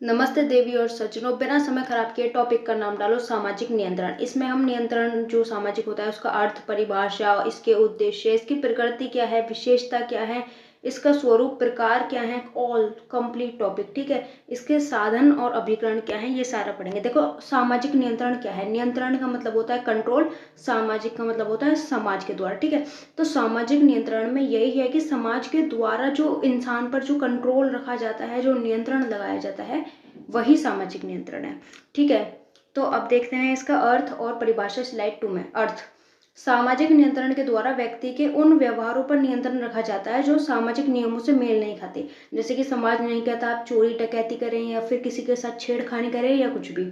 नमस्ते देवी और सज्जनों, बिना समय खराब किए टॉपिक का नाम डालो सामाजिक नियंत्रण। इसमें हम नियंत्रण जो सामाजिक होता है उसका अर्थ, परिभाषा, इसके उद्देश्य, इसकी प्रकृति क्या है, विशेषता क्या है, इसका स्वरूप, प्रकार क्या है, ऑल कंप्लीट टॉपिक। ठीक है, इसके साधन और अभिकरण क्या है, ये सारा पढ़ेंगे। देखो, सामाजिक नियंत्रण क्या है। नियंत्रण का मतलब होता है कंट्रोल, सामाजिक का मतलब होता है समाज के द्वारा। ठीक है, तो सामाजिक नियंत्रण में यही है कि समाज के द्वारा जो इंसान पर जो कंट्रोल रखा जाता है, जो नियंत्रण लगाया जाता है, वही सामाजिक नियंत्रण है। ठीक है, तो अब देखते हैं इसका अर्थ और परिभाषा स्लाइड 2 में। अर्थ: सामाजिक नियंत्रण के द्वारा व्यक्ति के उन व्यवहारों पर नियंत्रण रखा जाता है जो सामाजिक नियमों से मेल नहीं खाते। जैसे कि समाज नहीं कहता आप चोरी डकैती करें या फिर किसी के साथ छेड़खानी करें या कुछ भी।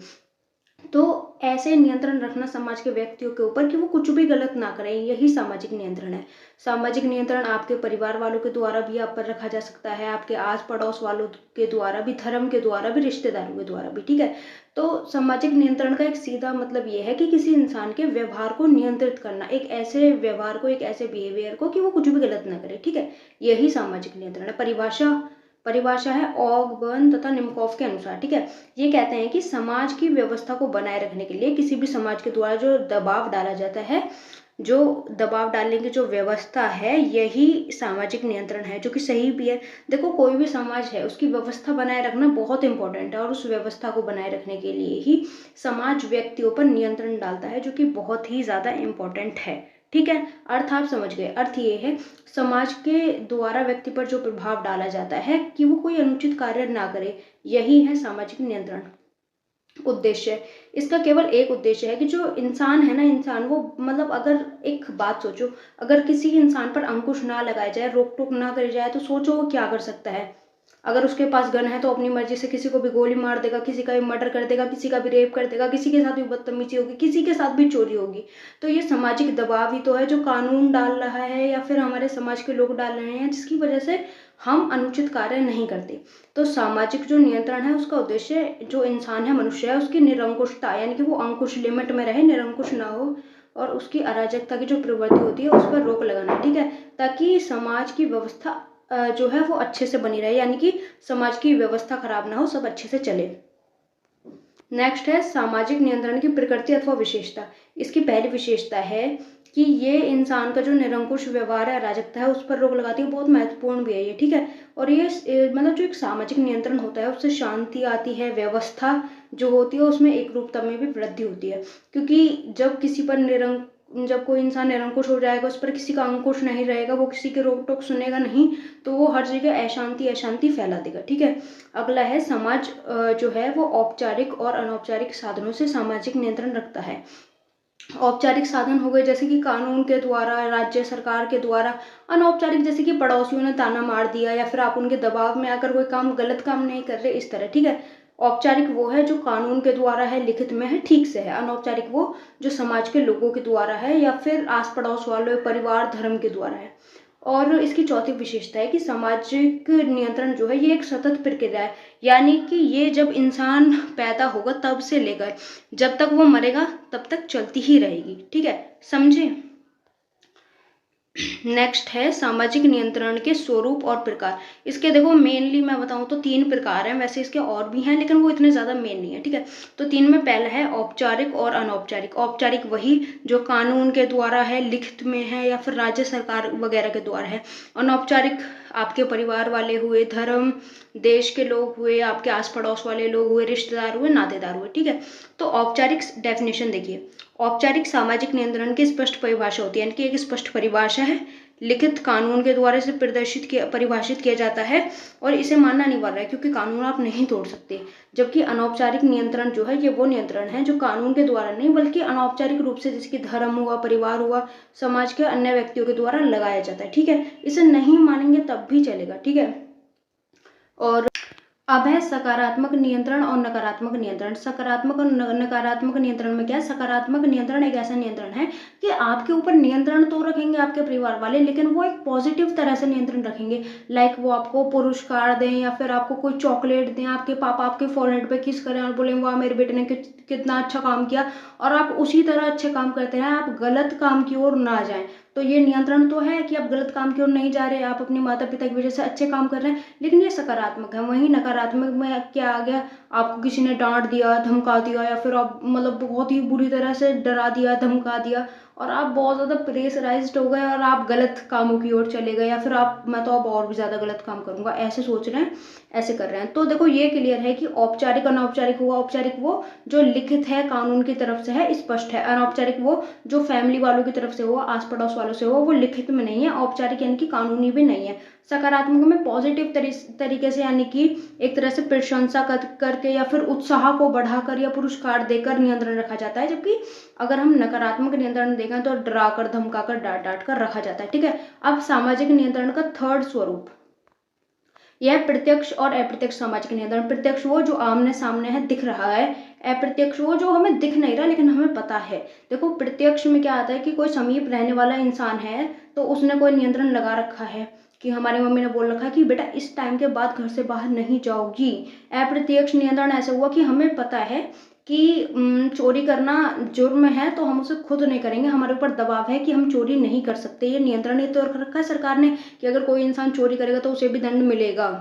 तो ऐसे नियंत्रण रखना समाज के व्यक्तियों के ऊपर कि वो कुछ भी गलत ना करें, यही सामाजिक नियंत्रण है। सामाजिक नियंत्रण आपके परिवार वालों के द्वारा भी आप पर रखा जा सकता है, आपके आस पड़ोस वालों के द्वारा भी, धर्म के द्वारा भी, रिश्तेदारों के द्वारा भी। ठीक है, तो सामाजिक नियंत्रण का एक सीधा मतलब ये है कि किसी इंसान के व्यवहार को नियंत्रित करना, एक ऐसे व्यवहार को, एक ऐसे बिहेवियर को कि वो कुछ भी गलत ना करे। ठीक है, यही सामाजिक नियंत्रण है। परिभाषा परिभाषा है ऑगबर्न तथा निमकॉफ के अनुसार। ठीक है, ये कहते हैं कि समाज की व्यवस्था को बनाए रखने के लिए किसी भी समाज के द्वारा जो दबाव डाला जाता है, जो दबाव डालने की जो व्यवस्था है, यही सामाजिक नियंत्रण है, जो कि सही भी है। देखो, कोई भी समाज है उसकी व्यवस्था बनाए रखना बहुत इंपॉर्टेंट है, और उस व्यवस्था को बनाए रखने के लिए ही समाज व्यक्तियों पर नियंत्रण डालता है, जो कि बहुत ही ज्यादा इंपॉर्टेंट है। ठीक है, अर्थ आप समझ गए। अर्थ ये है, समाज के द्वारा व्यक्ति पर जो प्रभाव डाला जाता है कि वो कोई अनुचित कार्य ना करे, यही है सामाजिक नियंत्रण। उद्देश्य: इसका केवल एक उद्देश्य है कि जो इंसान है ना, इंसान वो, मतलब अगर एक बात सोचो, अगर किसी इंसान पर अंकुश ना लगाया जाए, रोक टोक ना करी जाए, तो सोचो वो क्या कर सकता है। अगर उसके पास गन है तो अपनी मर्जी से किसी को भी गोली मार देगा, किसी का भी मर्डर कर देगा, किसी का भी रेप कर देगा, किसी के साथ भी बदतमीजी होगी, किसी के साथ भी चोरी होगी। तो ये सामाजिक दबाव ही तो है जो कानून डाल रहा है या फिर हमारे समाज के लोग डाल रहे हैं, जिसकी वजह से हम अनुचित कार्य नहीं करते। तो सामाजिक जो नियंत्रण है उसका उद्देश्य, जो इंसान है, मनुष्य है, उसकी निरंकुशता, यानी कि वो अंकुश, लिमिट में रहे, निरंकुश ना हो, और उसकी अराजकता की जो प्रवृत्ति होती है उस पर रोक लगाना। ठीक है, ताकि समाज की व्यवस्था जो है वो अच्छे से बनी रहे, यानी कि समाज की व्यवस्था खराब ना हो, सब अच्छे से चले। नेक्स्ट है सामाजिक नियंत्रण की प्रकृति अथवा विशेषता। इसकी पहली विशेषता है कि ये इंसान का जो निरंकुश व्यवहार है, अराजकता है, उस पर रोक लगाती है। बहुत महत्वपूर्ण भी है ये। ठीक है, और ये मतलब जो एक सामाजिक नियंत्रण होता है उससे शांति आती है, व्यवस्था जो होती है उसमें एक रूपता में भी वृद्धि होती है। क्योंकि जब कोई इंसान निरंकुश हो जाएगा, उस पर किसी का अंकुश नहीं रहेगा, वो किसी के रोक टोक सुनेगा नहीं, तो वो हर जगह अशांति अशांति फैला देगा। ठीक है, अगला है समाज जो है वो औपचारिक और अनौपचारिक साधनों से सामाजिक नियंत्रण रखता है। औपचारिक साधन हो गए जैसे कि कानून के द्वारा, राज्य सरकार के द्वारा। अनौपचारिक जैसे कि पड़ोसियों ने ताना मार दिया, या फिर आप उनके दबाव में आकर कोई काम, गलत काम नहीं कर रहे, इस तरह। ठीक है, औपचारिक वो है जो कानून के द्वारा है, लिखित में है, ठीक से है। अनौपचारिक वो जो समाज के लोगों के द्वारा है, या फिर आस पड़ोस वालों, परिवार, धर्म के द्वारा है। और इसकी चौथी विशेषता है कि सामाजिक नियंत्रण जो है ये एक सतत प्रक्रिया है, यानी कि ये जब इंसान पैदा होगा तब से लेकर जब तक वो मरेगा तब तक चलती ही रहेगी। ठीक है, समझे। नेक्स्ट है सामाजिक नियंत्रण के स्वरूप और प्रकार। इसके देखो मेनली मैं बताऊं तो 3 प्रकार हैं, वैसे इसके और भी हैं लेकिन वो इतने ज्यादा मेन नहीं है। ठीक है, तो 3 में पहला है औपचारिक और अनौपचारिक। औपचारिक वही जो कानून के द्वारा है, लिखित में है, या फिर राज्य सरकार वगैरह के द्वारा है। अनौपचारिक आपके परिवार वाले हुए, धर्म देश के लोग हुए, आपके आस पड़ोस वाले लोग हुए, रिश्तेदार हुए, नातेदार हुए। ठीक है, तो औपचारिक डेफिनेशन देखिए। औपचारिक सामाजिक नियंत्रण की स्पष्ट परिभाषा होती है, यानी कि एक स्पष्ट परिभाषा है, लिखित कानून के द्वारा इसे परिभाषित किया जाता है, और इसे मानना अनिवार्य है क्योंकि कानून आप नहीं तोड़ सकते। जबकि अनौपचारिक नियंत्रण जो है ये वो नियंत्रण है जो कानून के द्वारा नहीं बल्कि अनौपचारिक रूप से, जैसे कि धर्म हुआ, परिवार हुआ, समाज के अन्य व्यक्तियों के द्वारा लगाया जाता है। ठीक है, इसे नहीं मानेंगे तब भी चलेगा। ठीक है, और अब है सकारात्मक नियंत्रण और नकारात्मक नियंत्रण। सकारात्मक और नकारात्मक नियंत्रण में क्या है? सकारात्मक नियंत्रण एक ऐसा नियंत्रण है कि आपके ऊपर नियंत्रण तो रखेंगे आपके परिवार वाले, लेकिन वो एक पॉजिटिव तरह से नियंत्रण रखेंगे। लाइक वो आपको पुरस्कार दें, या फिर आपको कोई चॉकलेट दें, आपके पापा आपके फॉरहेड पे किस करें और बोले वाह मेरे बेटे ने कितना अच्छा काम किया, और आप उसी तरह अच्छे काम करते हैं, आप गलत काम की ओर ना जाएं। तो ये नियंत्रण तो है कि आप गलत काम की ओर नहीं जा रहे, आप अपने माता पिता की वजह से अच्छे काम कर रहे हैं, लेकिन ये सकारात्मक है। वहीं नकारात्मक में क्या आ गया, आपको किसी ने डांट दिया, धमका दिया, या फिर आप मतलब बहुत ही बुरी तरह से डरा दिया, धमका दिया, और आप बहुत ज़्यादा प्रेशराइज्ड हो गए और आप गलत कामों की ओर चले गए, या फिर आप मैं तो अब और भी ज़्यादा गलत काम करूंगा ऐसे सोच रहे हैं, ऐसे कर रहे हैं। तो देखो ये क्लियर है कि औपचारिक अनौपचारिक हुआ। औपचारिक वो जो लिखित है, कानून की तरफ से है, स्पष्ट है। अनौपचारिक वो जो फैमिली वालों की तरफ से हुआ, आस पड़ोस वालों से हुआ, वो लिखित में नहीं है, औपचारिक यानी कि कानूनी भी नहीं है। सकारात्मक में पॉजिटिव तरीके से, यानी कि एक तरह से प्रशंसा करके या फिर उत्साह को बढ़ाकर या पुरस्कार देकर नियंत्रण रखा जाता है। जबकि अगर हम नकारात्मक नियंत्रण देखें तो डराकर, धमकाकर, डांट डांट कर रखा जाता है। ठीक है। अब सामाजिक नियंत्रण का थर्ड स्वरूप, यह प्रत्यक्ष और अप्रत्यक्ष सामाजिक नियंत्रण। प्रत्यक्ष वो जो आमने सामने है, दिख रहा है। अप्रत्यक्ष वो जो हमें दिख नहीं रहा लेकिन हमें पता है। देखो प्रत्यक्ष में क्या आता है कि कोई समीप रहने वाला इंसान है तो उसने कोई नियंत्रण लगा रखा है, कि हमारी मम्मी ने बोल रखा है कि बेटा इस टाइम के बाद घर से बाहर नहीं जाओगी। अप्रत्यक्ष नियंत्रण ऐसा हुआ कि हमें पता है कि चोरी करना जुर्म है, तो हम उसे खुद नहीं करेंगे, हमारे ऊपर दबाव है कि हम चोरी नहीं कर सकते। ये नियंत्रण ही तो रख रखा है सरकार ने कि अगर कोई इंसान चोरी करेगा तो उसे भी दंड मिलेगा।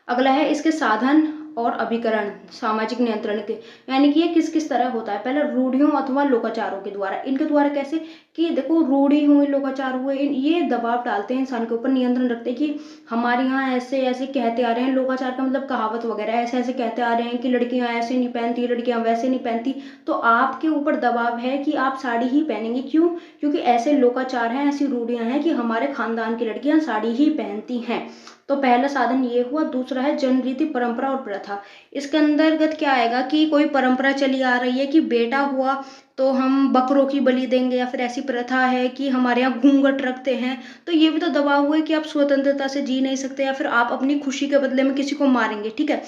अगला है इसके साधन और अभिकरण सामाजिक नियंत्रण के, यानी कि ये किस किस तरह होता है। पहले रूढ़ियों अथवा लोकाचारों के द्वारा। इनके द्वारा कैसे, कि देखो रूढ़ी हुई, लोकाचार हुए, ये दबाव डालते हैं इंसान के ऊपर, नियंत्रण रखते हैं कि हमारे यहाँ ऐसे ऐसे कहते आ रहे हैं। लोकाचार का मतलब कहावत वगैरह, ऐसे ऐसे कहते आ रहे हैं कि लड़कियां ऐसे नहीं पहनती, लड़कियां वैसे नहीं पहनती, तो आपके ऊपर दबाव है कि आप साड़ी ही पहनेंगे। क्यों? क्योंकि ऐसे लोकाचार हैं, ऐसी रूढ़ियां हैं कि हमारे खानदान की लड़कियां साड़ी ही पहनती हैं। तो पहला साधन ये हुआ। दूसरा है जनरीति, परंपरा और प्रथा। इसके अंतर्गत क्या आएगा कि कोई परंपरा चली आ रही है कि बेटा हुआ तो हम बकरों की बलि देंगे, या फिर ऐसी प्रथा है कि हमारे यहाँ घूंघट रखते हैं, तो ये भी तो दबाव हुआ है कि आप स्वतंत्रता से जी नहीं सकते, या फिर आप अपनी खुशी के बदले में किसी को मारेंगे। ठीक है।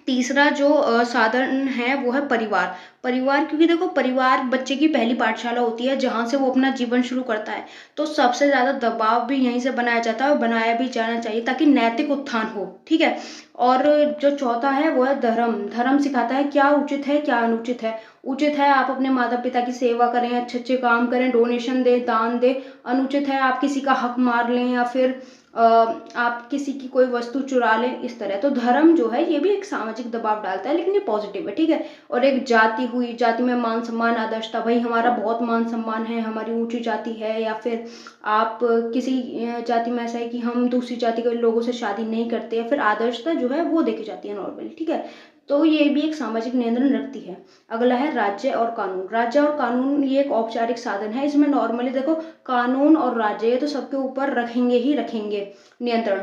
तीसरा जो साधन है वो है परिवार। परिवार, क्योंकि देखो परिवार बच्चे की पहली पाठशाला होती है जहाँ से वो अपना जीवन शुरू करता है, तो सबसे ज्यादा दबाव भी यहीं से बनाया जाता है और बनाया भी जाना चाहिए ताकि नैतिक उत्थान हो। ठीक है। और जो चौथा है वो है धर्म। धर्म सिखाता है क्या उचित है, क्या अनुचित है। उचित है आप अपने माता पिता की सेवा करें, अच्छे अच्छे काम करें, डोनेशन दें, दान दें। अनुचित है आप किसी का हक मार लें, या फिर आप किसी की कोई वस्तु चुरा लें, इस तरह। तो धर्म जो है ये भी एक सामाजिक दबाव डालता है, लेकिन ये पॉजिटिव है। ठीक है। और एक जाति हुई, जाति में मान सम्मान आदर्शता, भाई हमारा बहुत मान सम्मान है, हमारी ऊंची जाति है, या फिर आप किसी जाति में ऐसा है कि हम दूसरी जाति के लोगों से शादी नहीं करते, या फिर आदर्शता जो है वो देखी जाती है नॉर्मली। ठीक है। तो ये भी एक सामाजिक नियंत्रण रखती है। अगला है राज्य और कानून। राज्य और कानून ये एक औपचारिक साधन है। इसमें नॉर्मली देखो कानून और राज्य ये तो सबके ऊपर रखेंगे ही रखेंगे नियंत्रण।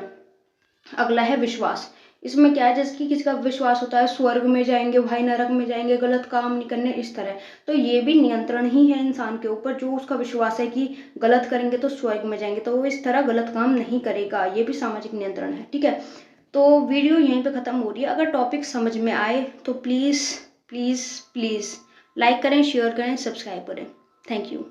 अगला है विश्वास। इसमें क्या है, जैसे कि किसी का विश्वास होता है स्वर्ग में जाएंगे, भाई नरक में जाएंगे, गलत काम नहीं करने, इस तरह। तो ये भी नियंत्रण ही है इंसान के ऊपर, जो उसका विश्वास है कि गलत करेंगे तो स्वर्ग में जाएंगे, तो वो इस तरह गलत काम नहीं करेगा। ये भी सामाजिक नियंत्रण है। ठीक है। तो वीडियो यहीं पे ख़त्म हो रही है। अगर टॉपिक समझ में आए तो प्लीज़ प्लीज़ प्लीज़ लाइक करें, शेयर करें, सब्सक्राइब करें। Thank you.